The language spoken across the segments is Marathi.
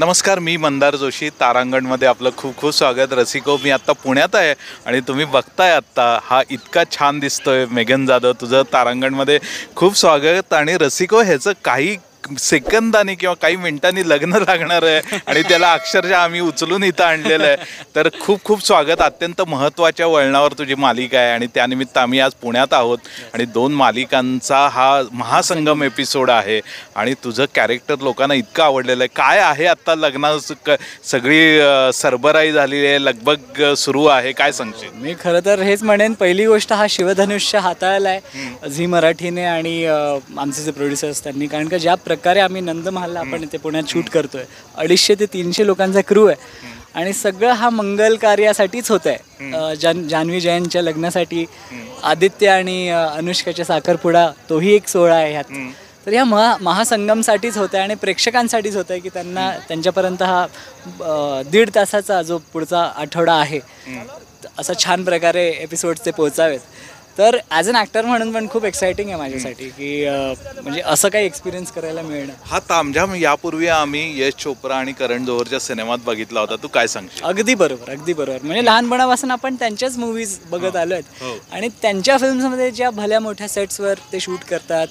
नमस्कार, मी मंदार जोशी. तारांगणमध्ये आपलं खूप खूप स्वागत. रसिको, मी आत्ता पुण्यात आहे आणि तुम्ही बघताय आत्ता हा इतका छान दिसतोय मेघन जाधव. तुझं तारांगणमध्ये खूप स्वागत. आणि रसिको, ह्याचं काही सेकंदांनी किंवा काही मिनिटांनी लग्न लागणार आहे आणि त्याला अक्षरशः आम्ही उचलून इथं आणलेलं आहे. तर खूप खूप स्वागत. अत्यंत महत्त्वाच्या वळणावर तुझी मालिका आहे आणि त्यानिमित्त आम्ही आज पुण्यात आहोत आणि 2 मालिकांचा हा महासंगम एपिसोड आहे आणि तुझं कॅरेक्टर लोकांना इतकं आवडलेलं आहे. काय आहे आत्ता लग्न सगळी सरबराई झालेली आहे, लगबग सुरू आहे, काय सांगशील? मी खरं तर हेच म्हणेन, पहिली गोष्ट हा शिवधनुष्य हाताळला आहे झी मराठीने आणि आमचे जे प्रोड्युसर्स त्यांनी. कारण का ज्या प्रकारे आम्ही नंदमहलला आपण इथे पुण्यात शूट करतोय, 250 ते 300 लोकांचा क्रू आहे आणि सगळं हा मंगल कार्यासाठीच होत आहे. जान्हवी जयंतच्या लग्नासाठी, आदित्य आणि अनुष्काच्या साखरपुडा तोही एक सोहळा आहे ह्यात. तर ह्या महासंगमसाठीच होतं आहे आणि प्रेक्षकांसाठीच होतं आहे की त्यांना त्यांच्यापर्यंत हा 1.5 तासाचा जो पुढचा आठवडा आहे असा छान प्रकारे एपिसोड्स ते पोहोचावेत. तर ॲज अन ॲक्टर म्हणून पण खूप एक्सायटिंग आहे माझ्यासाठी की म्हणजे असं काही एक्सपिरियन्स करायला मिळणं. हा तामझाम यापूर्वी आम्ही यश चोप्रा आणि करण जोहरच्या सिनेमात बघितला होता. तू काय सांगशील? अगदी बरोबर, अगदी बरोबर. म्हणजे लहानपणापासून आपण त्यांच्याच मूवीज बघत आलो आहेत आणि त्यांच्या फिल्म्समध्ये ज्या भल्या मोठ्या सेट्सवर ते शूट करतात.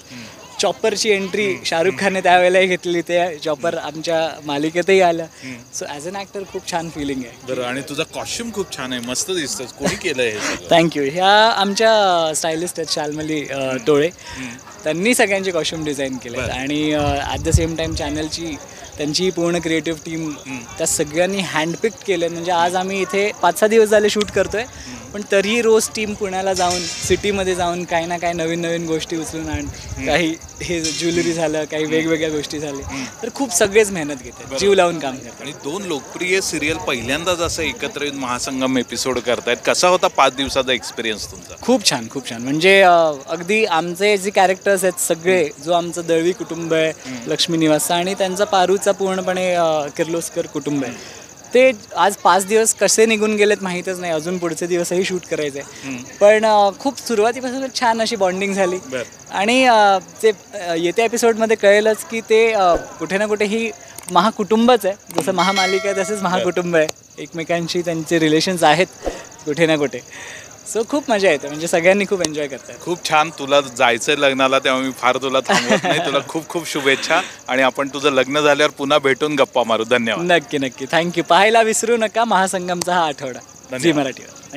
चॉपरची एंट्री शाहरुख खानने त्यावेळेलाही घेतली, ते चॉपर आमच्या मालिकेतही आलं. सो ॲज अन ॲक्टर खूप छान फिलिंग आहे. बरं, आणि तुझा कॉस्ट्युम खूप छान आहे, मस्त दिसतोस. कोणी केलं हे? थँक्यू. ह्या आमच्या स्टायलिस्ट आहेत शाल्मली टोळे, त्यांनी सगळ्यांचे कॉस्ट्युम डिझाईन केले आणि ॲट द सेम टाईम चॅनलची त्यांची पूर्ण क्रिएटिव्ह टीम त्या सगळ्यांनी हँडपिक्ड केले. म्हणजे आज आम्ही इथे 5-6 दिवस झाले शूट करतोय, पण तरीही रोज टीम पुण्याला जाऊन सिटीमध्ये जाऊन काही ना काही नवीन नवीन गोष्टी उचलून आण, काही हे ज्वेलरी झालं, काही वेगवेगळ्या गोष्टी झाल्या. तर खूप सगळेच मेहनत घेतात, जीव लावून काम करतात. आणि 2 लोकप्रिय सिरियल पहिल्यांदाच असं एकत्र येऊन महासंगम एपिसोड करतायत. कसा होता 5 दिवसाचा एक्सपिरियन्स तुमचा? खूप छान, खूप छान. म्हणजे अगदी आमचे जे कॅरेक्टर्स आहेत सगळे, जो आमचं दळवी कुटुंब आहे, लक्ष्मी निवास आणि त्यांचा पारूचा पूर्णपणे किर्लोस्कर कुटुंब आहे, ते आज 5 दिवस कसे निघून गेलेत माहीतच नाही. अजून पुढचे दिवसही शूट करायचे, पण खूप सुरुवातीपासूनच छान अशी बॉन्डिंग झाली. आणि ते येत्या एपिसोडमध्ये कळेलच की ते कुठे ना कुठे ही महाकुटुंबच आहे. जसं महामालिका आहे तसेच महाकुटुंब आहे. एकमेकांशी त्यांचे रिलेशन्स आहेत कुठे ना कुठे. सो खूप मजा येते, म्हणजे सगळ्यांनी खूप एन्जॉय करतात. खूप छान. तुला जायचंय लग्नाला, तेव्हा मी फार तुला थांबवत नाही. तुला खूप खूप शुभेच्छा आणि आपण तुझं लग्न झाल्यावर पुन्हा भेटून गप्पा मारू. धन्यवाद. नक्की नक्की, थँक्यू. पाहायला विसरू नका महासंगमचा हा आठवडा झी मराठीवर.